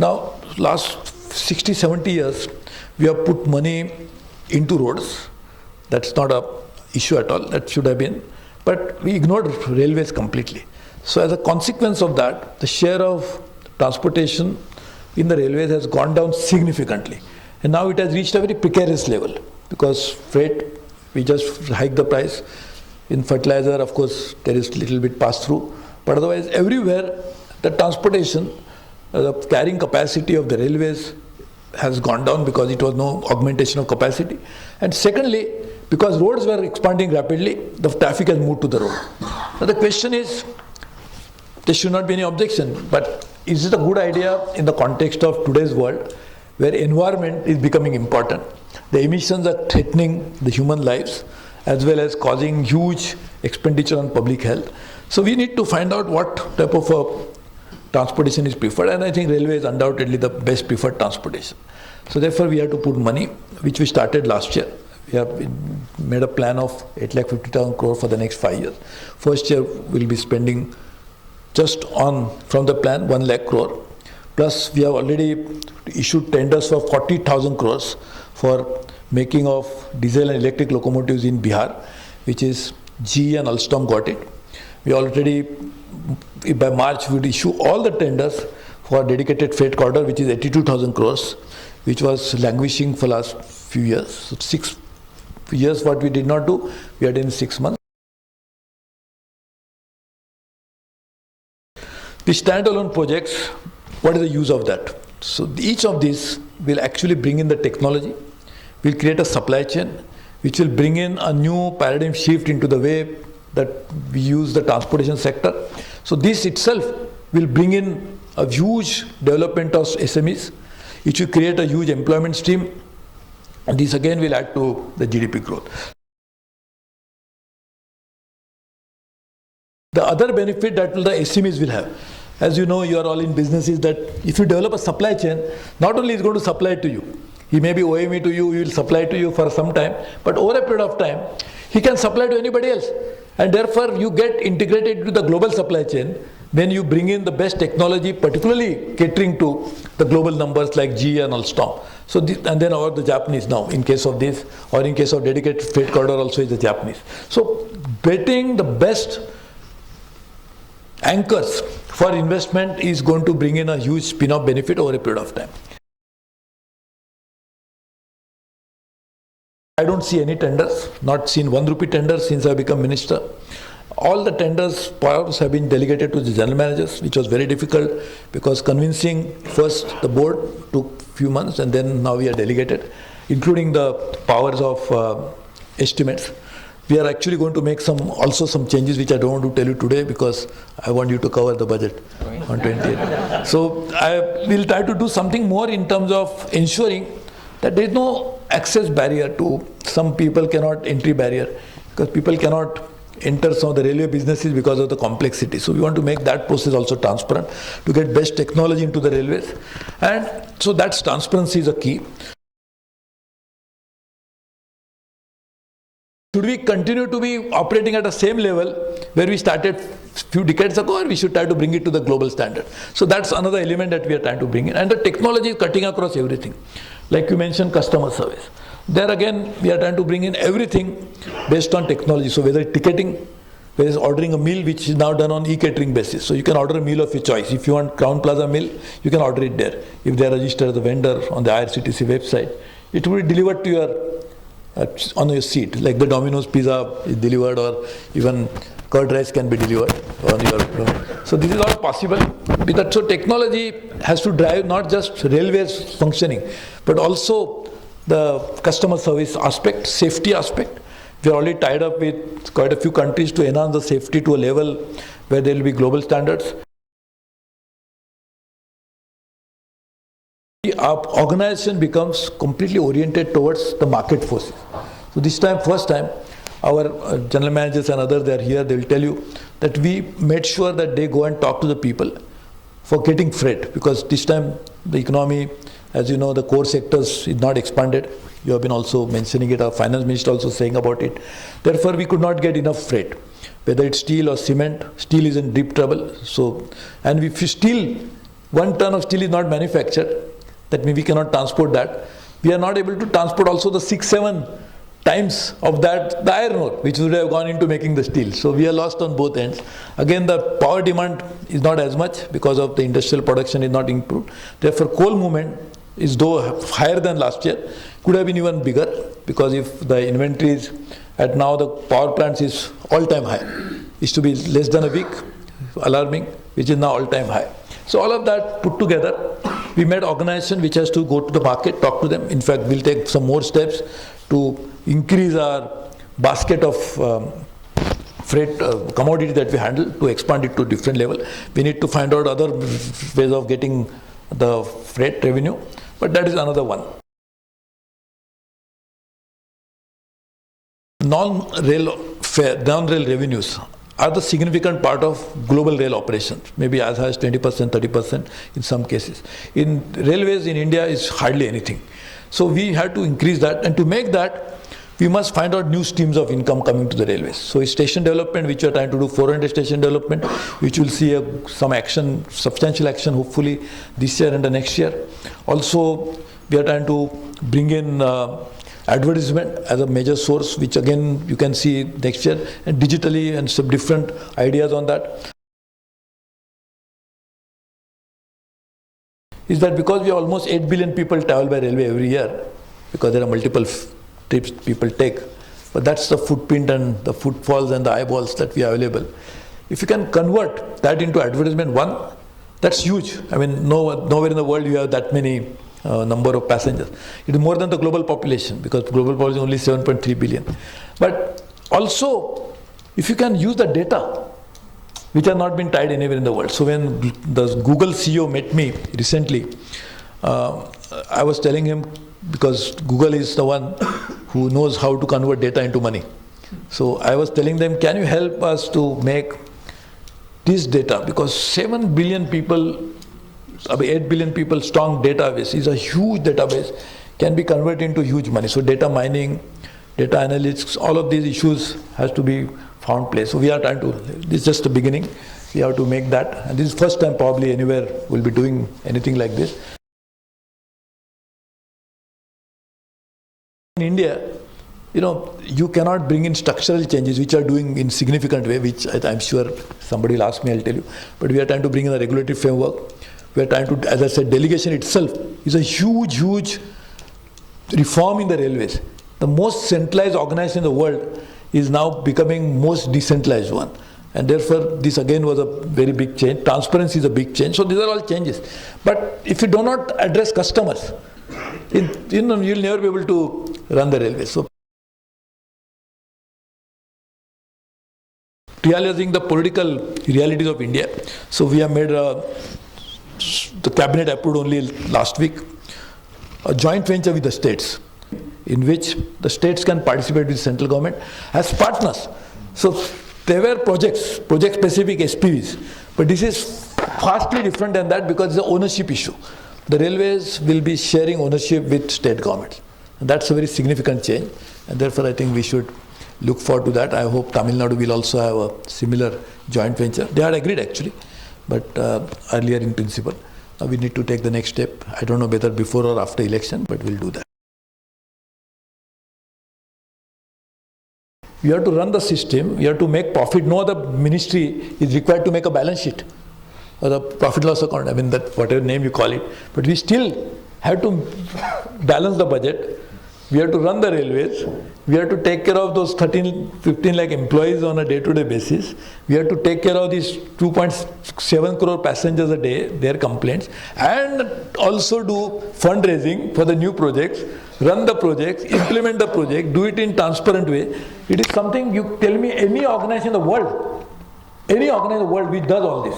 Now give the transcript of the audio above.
Now, last 60, 70 years, we have put money into roads. That's not a issue at all. That should have been. But we ignored railways completely. So as a consequence of that, the share of transportation in the railways has gone down significantly. And now it has reached a very precarious level because freight, we just hike the price. In fertilizer, of course, there is little bit pass-through. But otherwise, everywhere, the transportation, the carrying capacity of the railways has gone down because it was no augmentation of capacity. And secondly, because roads were expanding rapidly, the traffic has moved to the road. Now the question is, there should not be any objection, but is it a good idea in the context of today's world where environment is becoming important? The emissions are threatening the human lives as well as causing huge expenditure on public health. So we need to find out what type of transportation is preferred, and I think railway is undoubtedly the best preferred transportation. So therefore we have to put money, which we started last year. We have made a plan of 8,50,000 crore for the next 5 years. First year we'll be spending just on, from the plan, 1 lakh crore. Plus we have already issued tenders for 40,000 crores for making of diesel and electric locomotives in Bihar, which is GE and Alstom got it. We already, by March, we would issue all the tenders for dedicated freight corridor, which is 82,000 crores, which was languishing for last few years. So 6 years what we did not do, we had in 6 months. The standalone projects, what is the use of that? So each of these will actually bring in the technology, will create a supply chain, which will bring in a new paradigm shift into the way that we use the transportation sector. So this itself will bring in a huge development of SMEs, which will create a huge employment stream, and this again will add to the GDP growth. The other benefit that the SMEs will have, as you know, you are all in business, is that if you develop a supply chain, not only is going to supply to you, he may be owing me to you, he will supply to you for some time, but over a period of time, he can supply to anybody else. And therefore, you get integrated into the global supply chain when you bring in the best technology, particularly catering to the global numbers like GE and Alstom. So and then over the Japanese now, in case of this, or in case of dedicated freight corridor also is the Japanese. So betting the best anchors for investment is going to bring in a huge spin-off benefit over a period of time. I don't see any tenders, not seen 1 rupee tender since I become minister. All the tenders powers have been delegated to the general managers, which was very difficult because convincing first the board took few months, and then now we are delegated, including the powers of estimates. We are actually going to make also some changes which I don't want to tell you today because I want you to cover the budget on 28th. So I will try to do something more in terms of ensuring that there is no access barrier to, some people cannot entry barrier because people cannot enter some of the railway businesses because of the complexity. So we want to make that process also transparent to get best technology into the railways, and so that's transparency is a key. Should we continue to be operating at the same level where we started few decades ago, or we should try to bring it to the global standard? So that's another element that we are trying to bring in, and the technology is cutting across everything. Like you mentioned, customer service. There again, we are trying to bring in everything based on technology. So whether it's ticketing, whether it's ordering a meal, which is now done on e-catering basis. So you can order a meal of your choice. If you want Crown Plaza meal, you can order it there. If they are registered as a vendor on the IRCTC website, it will be delivered to your on your seat, like the Domino's pizza is delivered, or even curd rice can be delivered on your. So this is all possible. So technology has to drive not just railways functioning, but also the customer service aspect, safety aspect. We are already tied up with quite a few countries to enhance the safety to a level where there will be global standards. Our organization becomes completely oriented towards the market forces. So this time, first time, our general managers and others, they are here, they will tell you that we made sure that they go and talk to the people for getting freight, because this time the economy, as you know, the core sectors is not expanded. You have been also mentioning it, our finance minister also saying about it. Therefore, we could not get enough freight, whether it's steel or cement. Steel is in deep trouble. So, and if steel 1 ton of steel is not manufactured, that means we cannot transport that. We are not able to transport also the 6-7 times of that, the iron ore, which would have gone into making the steel. So we are lost on both ends. Again, the power demand is not as much because of the industrial production is not improved. Therefore, coal movement is though higher than last year, could have been even bigger, because if the inventory is at now the power plants is all-time high. It used to be less than a week, alarming, which is now all-time high. So all of that put together, we made organization which has to go to the market, talk to them. In fact, we'll take some more steps to increase our basket of freight commodity that we handle, to expand it to a different level. We need to find out other ways of getting the freight revenue, but that is another one. Non-rail revenues are the significant part of global rail operations, maybe as high as 20%, 30% in some cases. In railways in India is hardly anything. So we have to increase that, and to make that, we must find out new streams of income coming to the railways. So station development, which we are trying to do, 400 station development, which will see some action, substantial action, hopefully this year and the next year. Also, we are trying to bring in advertisement as a major source, which again you can see next year, and digitally, and some different ideas on that. Is that because we have almost 8 billion people travel by railway every year, because there are multiple trips people take, but that's the footprint and the footfalls and the eyeballs that we are available. If you can convert that into advertisement, one, that's huge. I mean, nowhere in the world you have that many number of passengers. It is more than the global population, because global population is only 7.3 billion. But also, if you can use the data, which have not been tried anywhere in the world. So when the Google CEO met me recently, I was telling him, because Google is the one who knows how to convert data into money. So I was telling them, can you help us to make this data, because 7 billion people, 8 billion people strong database is a huge database, can be converted into huge money. So data mining, data analytics, all of these issues has to be found place. So we are trying to, this is just the beginning, we have to make that, and this is first time probably anywhere we'll be doing anything like this. In India, you cannot bring in structural changes which are doing in significant way, which I'm sure somebody will ask me, I'll tell you, but we are trying to bring in a regulatory framework. We are trying to, as I said, delegation itself is a huge reform in the railways. The most centralized organization in the world is now becoming most decentralized one. And therefore, this again was a very big change. Transparency is a big change. So these are all changes. But if you do not address customers, you'll never be able to run the railway. So realizing the political realities of India. So we have made the cabinet approved only last week a joint venture with the states, in which the states can participate with central government as partners. So there were project-specific SPVs, but this is vastly different than that, because it's an ownership issue. The railways will be sharing ownership with state governments, and that's a very significant change, and therefore I think we should look forward to that. I hope Tamil Nadu will also have a similar joint venture. They had agreed actually, but earlier in principle. Now we need to take the next step. I don't know whether before or after election, but we'll do that. You have to run the system, you have to make profit. No other ministry is required to make a balance sheet or the profit loss account, I mean that whatever name you call it. But we still have to balance the budget. We have to run the railways. We have to take care of those 15 lakh employees on a day-to-day basis. We have to take care of these 2.7 crore passengers a day, their complaints, and also do fundraising for the new projects, run the projects, implement the project, do it in transparent way. It is something, you tell me any organization in the world which does all this.